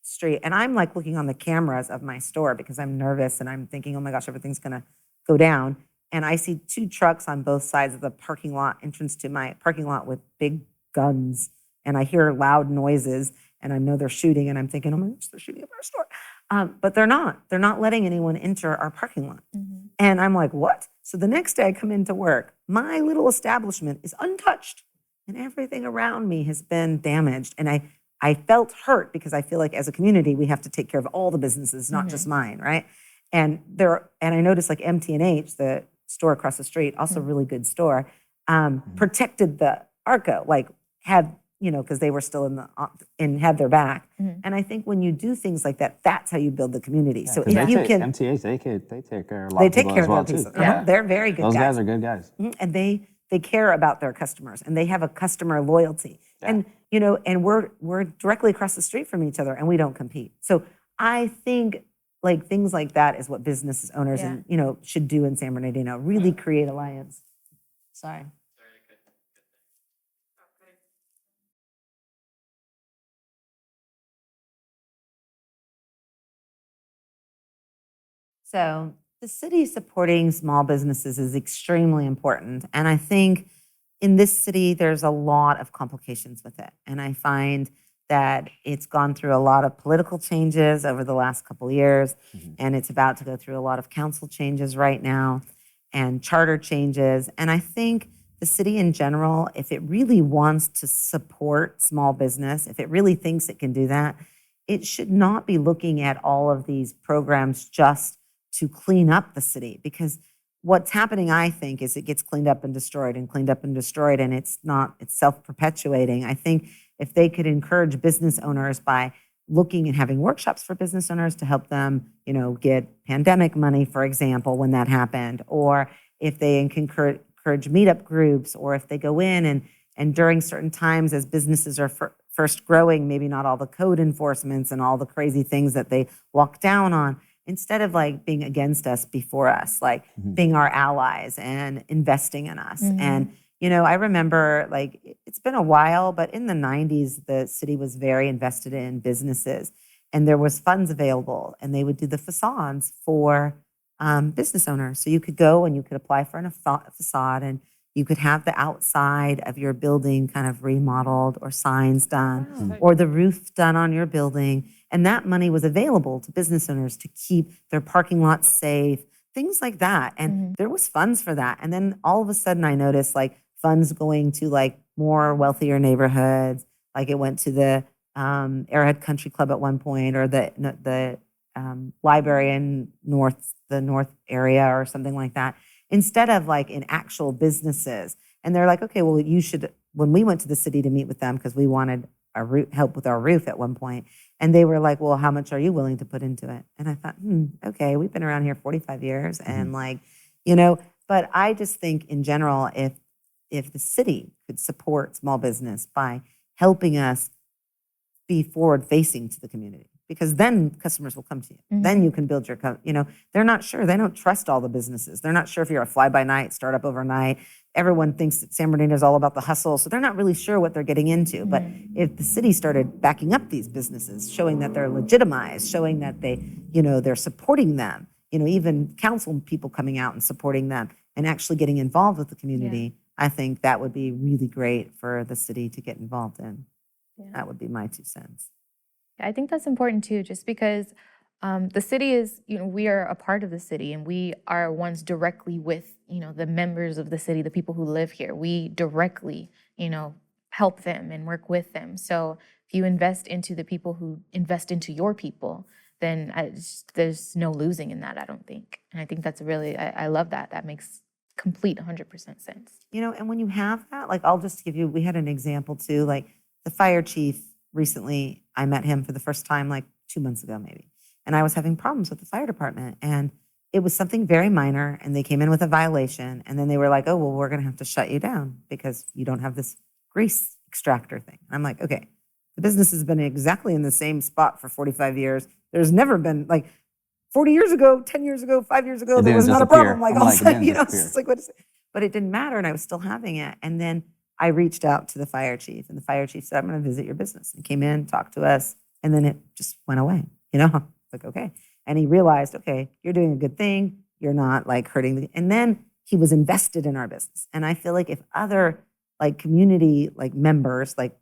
street. And I'm like looking on the cameras of my store because I'm nervous and I'm thinking, oh my gosh, everything's gonna go down. And I see 2 trucks on both sides of the parking lot, entrance to my parking lot with big guns. And I hear loud noises and I know they're shooting and I'm thinking, oh my gosh, they're shooting at our store. But they're not. They're not letting anyone enter our parking lot. Mhm. And I'm like, what? So the next day I come into work, my little establishment is untouched and everything around me has been damaged. And I felt hurt because I feel like as a community, we have to take care of all the businesses, not just mine, right? And I noticed like MT&H, the store across the street, also really good store, protected the Arco, like had, because they were still and had their back. And I think when you do things like that, that's how you build the community. So if you can, MTH, they take care of a lot they of take people care as of well their too. people. Yeah, they're very good Those guys. guys are good guys. And they care about their customers and they have a customer loyalty. And and we're directly across the street from each other and we don't compete. So I think like things like that is what business owners and should do in San Bernardino. Really create alliance. Sorry. So the city supporting small businesses is extremely important. And I think in this city, there's a lot of complications with it. And I find that it's gone through a lot of political changes over the last couple of years, and it's about to go through a lot of council changes right now and charter changes. And I think the city in general, if it really wants to support small business, if it really thinks it can do that, it should not be looking at all of these programs just to clean up the city, because what's happening, I think, is it gets cleaned up and destroyed and cleaned up and destroyed, and it's self-perpetuating. I think if they could encourage business owners by looking and having workshops for business owners to help them, get pandemic money, for example, when that happened, or if they can encourage meetup groups, or if they go in and during certain times as businesses are first growing, maybe not all the code enforcements and all the crazy things that they walk down on, instead of like being against us before us, like being our allies and investing in us. And, I remember like, it's been a while, but in the 90s, the city was very invested in businesses and there was funds available and they would do the facades for business owners. So you could go and you could apply for a facade and you could have the outside of your building kind of remodeled or signs done or the roof done on your building. And that money was available to business owners to keep their parking lots safe, things like that. And there was funds for that. And then all of a sudden I noticed like funds going to like more wealthier neighborhoods. Like it went to the Arrowhead Country Club at one point, or the library in the north area or something like that, instead of like in actual businesses. And they're like, okay, well, you should, when we went to the city to meet with them, because we wanted help with our roof at one point, and they were like, well, how much are you willing to put into it? And I thought, okay, we've been around here 45 years and like, but I just think in general, if the city could support small business by helping us be forward facing to the community, because then customers will come to you. Then you can build your, they're not sure. They don't trust all the businesses. They're not sure if you're a fly-by-night, startup overnight. Everyone thinks that San Bernardino is all about the hustle, so they're not really sure what they're getting into. But if the city started backing up these businesses, showing that they're legitimized, showing that they're supporting them, even council people coming out and supporting them and actually getting involved with the community, I think that would be really great for the city to get involved in. That would be my 2 cents. I think that's important too, just because the city is, we are a part of the city and we are ones directly with, the members of the city, the people who live here. We directly, help them and work with them. So if you invest into the people who invest into your people, then there's no losing in that, I don't think. And I think that's really, I love that. That makes complete 100% sense. And when you have that, like I'll just give you, we had an example too, like the fire chief recently, I met him for the first time like 2 months ago maybe. And I was having problems with the fire department. And it was something very minor. And they came in with a violation. And then they were like, oh, well, we're going to have to shut you down because you don't have this grease extractor thing. And I'm like, okay, the business has been exactly in the same spot for 45 years. There's never been like 40 years ago, 10 years ago, 5 years ago, there was not a problem. Like, all of a sudden, you know, it's just like, what is it? But it didn't matter. And I was still having it. And then I reached out to the fire chief, and the fire chief said, I'm going to visit your business. And came in, talked to us, and then it just went away. You know, like, okay. And he realized, okay, you're doing a good thing. You're not like hurting the, and then he was invested in our business. And I feel like if other like community like members, like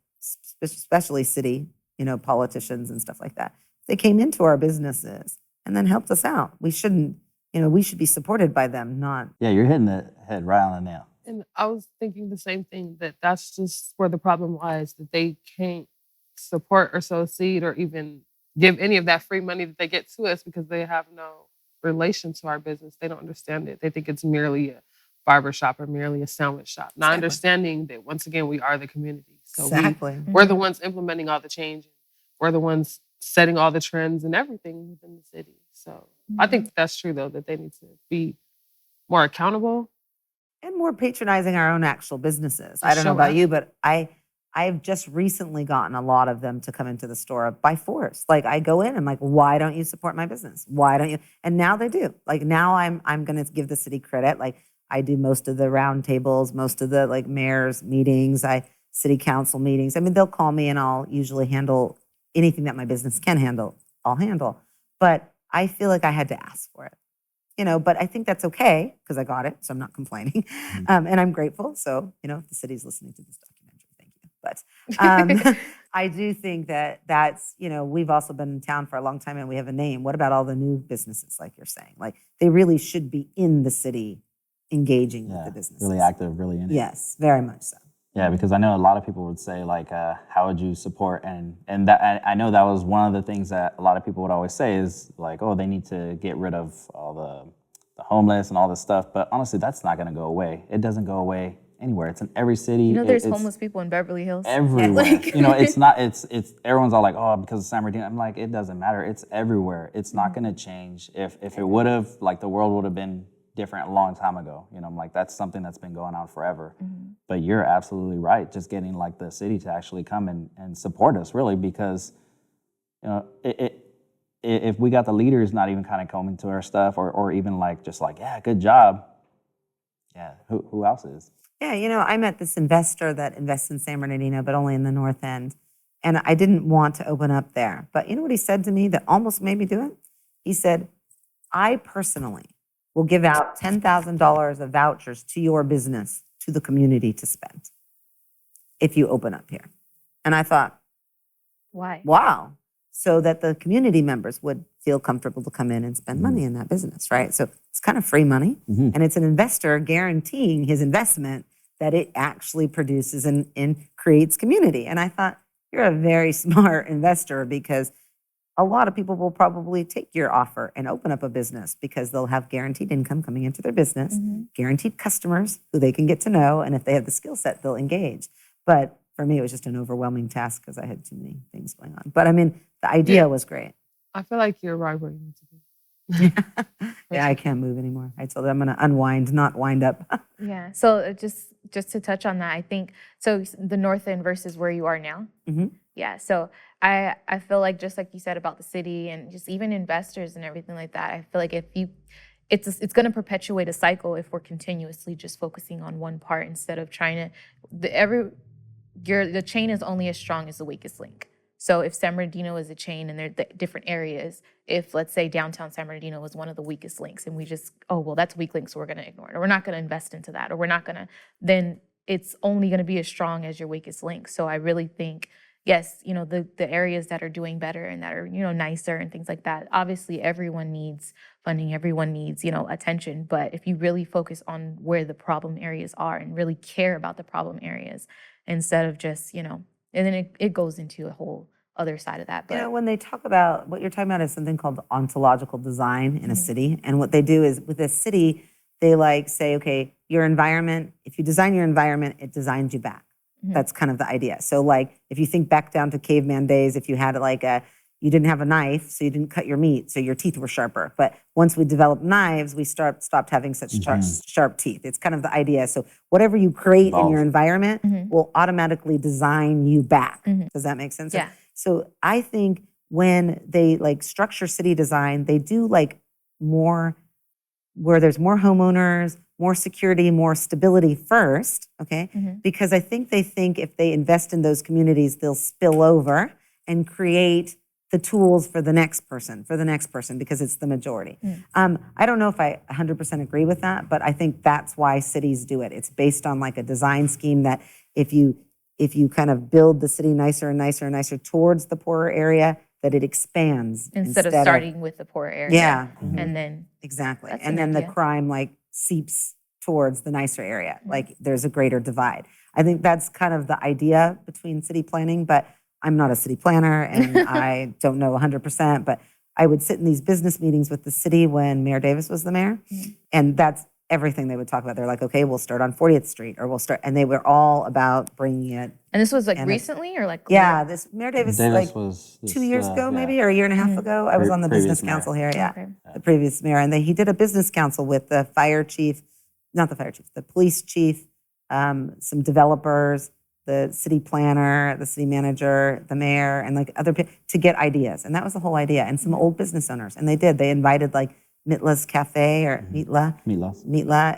especially city, you know, politicians and stuff like that, they came into our businesses and then helped us out. We shouldn't, you know, we should be supported by them, not. Yeah, you're hitting the head right on the nail. And I was thinking the same thing, that's just where the problem lies, that they can't support or sow seed or even give any of that free money that they get to us because they have no relation to our business. They don't understand it. They think it's merely a barber shop or merely a sandwich shop. Not understanding that, once again, we are the community. So we're the ones implementing all the change. We're the ones setting all the trends and everything within the city. So I think that's true, though, that they need to be more accountable. And more patronizing our own actual businesses. I don't know about you, but I've just recently gotten a lot of them to come into the store by force. Like I go in, I'm like, why don't you support my business? Why don't you? And now they do. Like now I'm going to give the city credit. Like I do most of the roundtables, most of the like mayor's meetings, city council meetings. I mean, they'll call me and I'll usually handle anything that my business can handle. I'll handle. But I feel like I had to ask for it. You know, but I think that's okay because I got it, so I'm not complaining. And I'm grateful. So, you know, if the city's listening to this documentary, thank you. But I do think that that's, you know, we've also been in town for a long time and we have a name. What about all the new businesses, like you're saying? Like they really should be in the city engaging with the businesses. Really active, really in it. Yes, very much so. Yeah, because I know a lot of people would say like, how would you support? And that I know that was one of the things that a lot of people would always say is like, oh, they need to get rid of all the homeless and all this stuff. But honestly, that's not going to go away. It doesn't go away anywhere. It's in every city. You know, there's homeless people in Beverly Hills. Everywhere. Like, you know, it's not. It's everyone's all like, oh, because of San Bernardino. I'm like, it doesn't matter. It's everywhere. It's not going to change. If it would have, like, the world would have been different a long time ago. You know, I'm like, that's something that's been going on forever. But you're absolutely right. Just getting like the city to actually come and support us, really, because you know, if we got the leaders not even kind of coming to our stuff or even like just like, yeah, good job. Yeah, who else is? Yeah, you know, I met this investor that invests in San Bernardino, but only in the north end. And I didn't want to open up there. But you know what he said to me that almost made me do it? He said, I personally will give out $10,000 of vouchers to your business, to the community to spend if you open up here. And I thought, why? Wow. So that the community members would feel comfortable to come in and spend money in that business, right? So it's kind of free money. And it's an investor guaranteeing his investment that it actually produces and creates community. And I thought, you're a very smart investor because a lot of people will probably take your offer and open up a business because they'll have guaranteed income coming into their business, guaranteed customers who they can get to know, and if they have the skill set, they'll engage. But for me, it was just an overwhelming task because I had too many things going on. But I mean, the idea was great. I feel like you're right where you need to be. Yeah, I can't move anymore. I told them I'm going to unwind, not wind up. Yeah, so just to touch on that, I think, so the north end versus where you are now. Yeah, so I feel like just like you said about the city and just even investors and everything like that, I feel like it's going to perpetuate a cycle if we're continuously just focusing on one part instead of trying to, the chain is only as strong as the weakest link. So if San Bernardino is a chain and they're the different areas, if let's say downtown San Bernardino was one of the weakest links and we just, oh, well, that's weak link, so we're going to ignore it, or we're not going to invest into that, or we're not going to, then it's only going to be as strong as your weakest link. So I really think, yes, you know, the areas that are doing better and that are, you know, nicer and things like that, obviously everyone needs funding, everyone needs, you know, attention. But if you really focus on where the problem areas are and really care about the problem areas instead of just, you know, and then it goes into a whole other side of that. But you know, when they talk about, what you're talking about is something called ontological design in a city. And what they do is with a city, they like say, okay, your environment, if you design your environment, it designs you back. That's kind of the idea. So like, if you think back down to caveman days, if you had like you didn't have a knife, so you didn't cut your meat, so your teeth were sharper. But once we developed knives, we stopped having such sharp teeth. It's kind of the idea. So whatever you create in your environment will automatically design you back. Does that make sense? Yeah. So I think when they like structure city design, they do like more where there's more homeowners, more security, more stability first, okay? Because I think they think if they invest in those communities, they'll spill over and create the tools for the next person, because it's the majority. I don't know if I 100% agree with that, but I think that's why cities do it. It's based on like a design scheme that if you kind of build the city nicer and nicer and nicer towards the poorer area, that it expands. Instead of starting with the poor area. Yeah. And then. Exactly. That's And an then the idea. crime like seeps towards the nicer area. Like there's a greater divide. I think that's kind of the idea between city planning, but I'm not a city planner and I don't know 100%, but I would sit in these business meetings with the city when Mayor Davis was the mayor, and that's everything they would talk about. They're like, okay, we'll start on 40th Street, or we'll start, and they were all about bringing it. And this was like And it- recently or like? Yeah, this Mayor Davis, like was 2 years ago, yeah. maybe, or a year and a half ago. I was on the Previous business mayor. council here, yeah, Okay. the previous mayor. And he did a business council with the fire chief, not the fire chief, the police chief, some developers, the city planner, the city manager, the mayor, and like other people to get ideas. And that was the whole idea. And some old business owners. And they did. They invited like Mitla's Cafe or Mitla.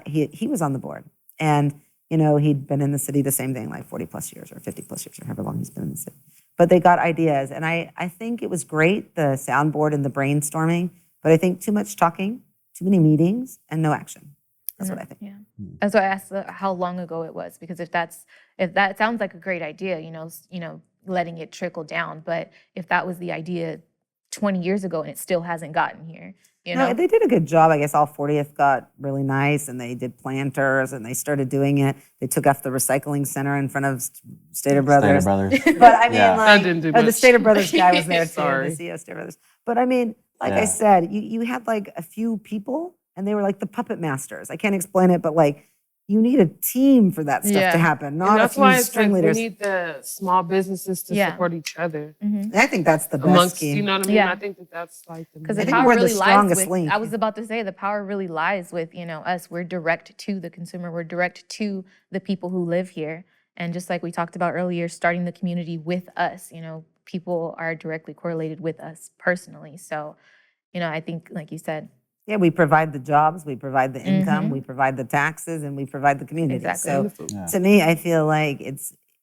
He was on the board. And, you know, he'd been in the city the same thing, like 40 plus years or 50 plus years or however long he's been in the city. But they got ideas. And I think it was great, the soundboard and the brainstorming. But I think too much talking, too many meetings, and no action. That's what I think. Yeah. And so I asked how long ago it was, because if that sounds like a great idea, you know, letting it trickle down. But if that was the idea 20 years ago and it still hasn't gotten here, you know? No, they did a good job. I guess all 40th got really nice, and they did planters, and they started doing it. They took off the recycling center in front of Stater Brothers. But I mean, Yeah. like, That didn't do the much. Stater Brothers guy was there too, Sorry. the CEO of Stater Brothers. But I mean, like I said, you had like a few people, and they were like the puppet masters. I can't explain it, but like, you need a team for that stuff Yeah. to happen, And not a that's few why it's string like we leaders. need the small businesses to Yeah. support each other. I think that's the best Amongst, scheme. you know what I mean? Yeah. I think that's like the Because I the think power we're the really lies strongest with, link. I was about to say, the power really lies with, you know, us. We're direct to the consumer. We're direct to the people who live here. And just like we talked about earlier, starting the community with us, you know, people are directly correlated with us personally. So, you know, I think, like you said, Yeah, we provide the jobs, we provide the income, we provide the taxes, and we provide the community. Exactly. So to me, I feel like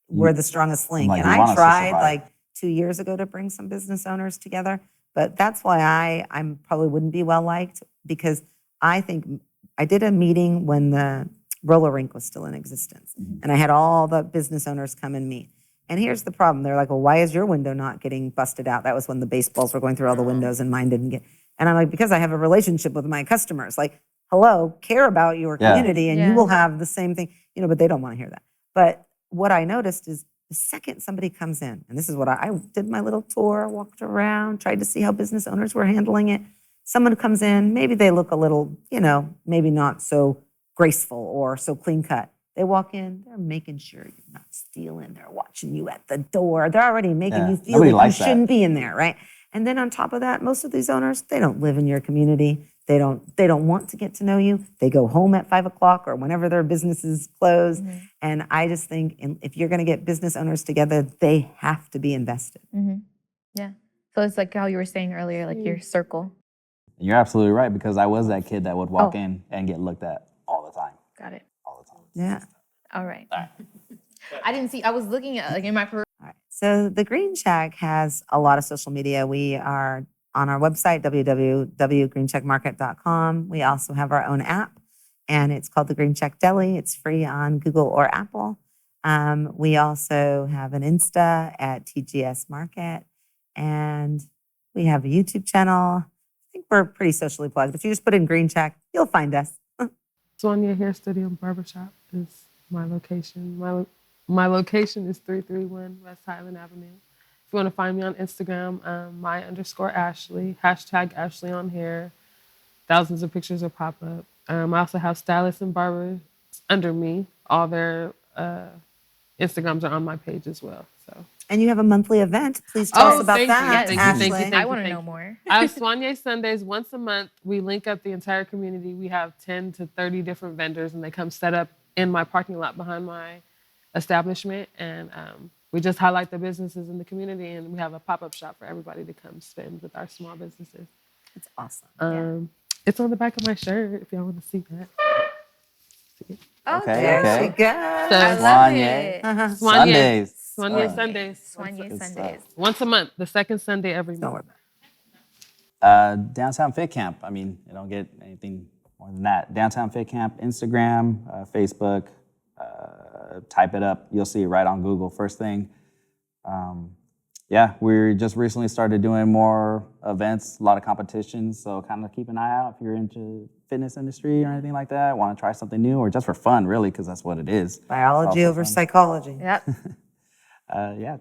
we're the strongest link. like, And you want I us to tried survive. like 2 years ago to bring some business owners together, but that's why I probably wouldn't be well liked, because I think I did a meeting when the roller rink was still in existence, and I had all the business owners come and meet. And here's the problem. They're like, well, why is your window not getting busted out? That was when the baseballs were going through all the windows and mine didn't get. And I'm like, because I have a relationship with my customers. Like, hello, care about your community and you will have the same thing, you know, but they don't want to hear that. But what I noticed is the second somebody comes in, and this is what I did my little tour, walked around, tried to see how business owners were handling it. Someone comes in, maybe they look a little, you know, maybe not so graceful or so clean cut. They walk in, they're making sure you're not stealing. They're watching you at the door. They're already making you feel Nobody like you likes that. shouldn't be in there, right? And then on top of that, most of these owners, they don't live in your community. They don't want to get to know you. They go home at 5 o'clock or whenever their businesses close. And I just think if you're going to get business owners together, they have to be invested. yeah. So it's like how you were saying earlier, like your circle. You're absolutely right, because I was that kid that would walk in and get looked at all the time. Got it. All the time. Yeah. All right. I didn't see, I was looking at, like, in my All right. So the Green Shack has a lot of social media. We are on our website, www.greencheckmarket.com. We also have our own app, and it's called the Green Check Deli. It's free on Google or Apple. We also have an Insta at TGS Market, and we have a YouTube channel. I think we're pretty socially plugged. If you just put in Green Check, you'll find us. Sonia Hair Studio and Barbershop is my location. My location is 331 West Highland Avenue. If you want to find me on Instagram, my_Ashley, #Ashley on hair. Thousands of pictures will pop up. I also have stylists and barbers under me. All their Instagrams are on my page as well. So. And you have a monthly event. Please tell us about thank that, you, Ashley. thank you. I want to know more. I have Soigné Sundays once a month. We link up the entire community. We have 10 to 30 different vendors, and they come set up in my parking lot behind my establishment. And we just highlight the businesses in the community, and we have a pop-up shop for everybody to come spend with our small businesses. It's awesome. It's on the back of my shirt if y'all want to see that. Okay. There she goes. I love it. Sundays. Soigné Sundays. Soigné Sundays. Once a month, the second Sunday every month. Downtown Fit Camp. I mean, you don't get anything more than that. Downtown Fit Camp, Instagram, Facebook. Type it up. You'll see it right on Google first thing. We just recently started doing more events, a lot of competitions. So kind of keep an eye out if you're into fitness industry or anything like that. Want to try something new or just for fun, really, because that's what it is. Biology over psychology. Yep.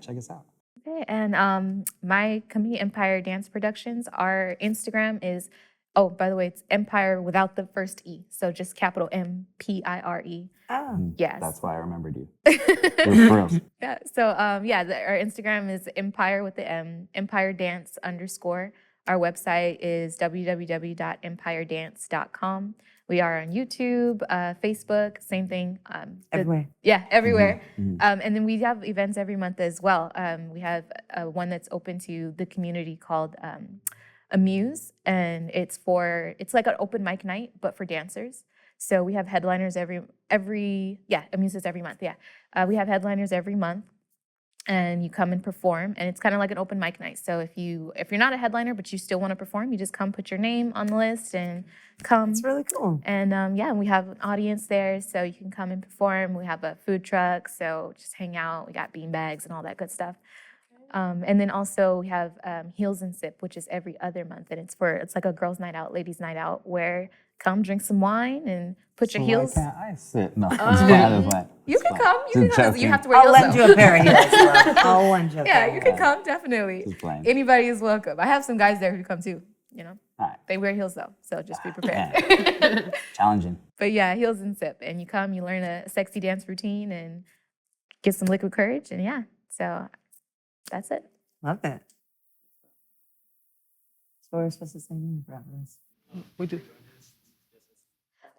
Check us out. Okay, and my company, Empire Dance Productions, our Instagram is, oh, by the way, it's Empire without the first E. So just capital MPIRE. Oh. Yes. That's why I remembered you. We're pros. Yeah. So our Instagram is Empire with the M, Empire Dance _. Our website is www.empiredance.com. We are on YouTube, Facebook, same thing. Everywhere. Everywhere. And then we have events every month as well. We have one that's open to the community called Amuse, and it's like an open mic night, but for dancers. So we have headliners Amuse is every month. We have headliners every month, and you come and perform, and it's kind of like an open mic night. So if you're not a headliner but you still want to perform, you just come put your name on the list and come. It's really cool. And we have an audience there, so you can come and perform. We have a food truck, so just hang out. We got bean bags and all that good stuff. And then also we have Heels and Sip, which is every other month, and it's like a girls' night out, ladies' night out, where come drink some wine and put your heels. Why can't I sit? No, You can come. You have to wear I'll heels. lend you a pair of heels. I'll lend you a pair. Yeah, you can come, definitely. Anybody is welcome. I have some guys there who come too, All right. They wear heels though, so just be prepared. Challenging. But yeah, Heels and Sip. And you come, you learn a sexy dance routine and get some liquid courage, and so that's it. Love it. So we're supposed to say about this. We do.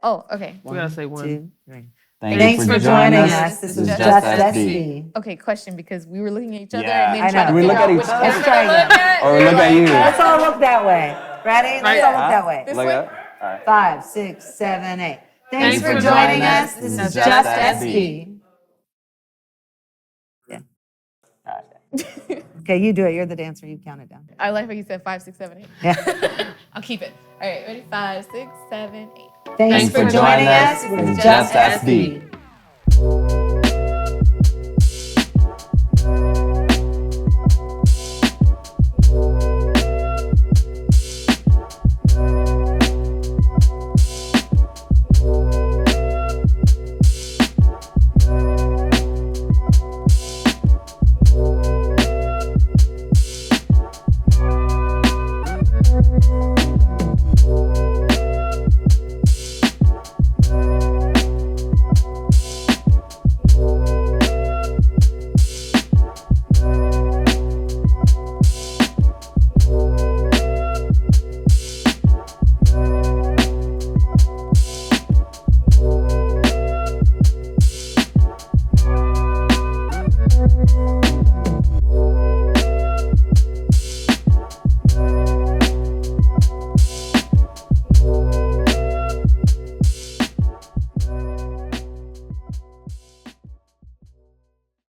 Oh, okay. We gotta say 1, 2, 3. Thanks for joining us. This is Just SB. Okay, question, because we were looking at each other Yeah. and then I trying know. to We figure look at out each which other. Let's try again. Or look at you. Let's all look that way. Ready? Let's all look that way. This Look way? up. All right. 5, 6, 7, 8. Thanks for joining us. This is Just SB. Yeah. All right. Okay, you do it. You're the dancer. You count it down. I like how you said 5, 6, 7, 8. Yeah. I'll keep it. All right, ready? 5, 6, 7, 8. Thanks for joining us. This is Just SB.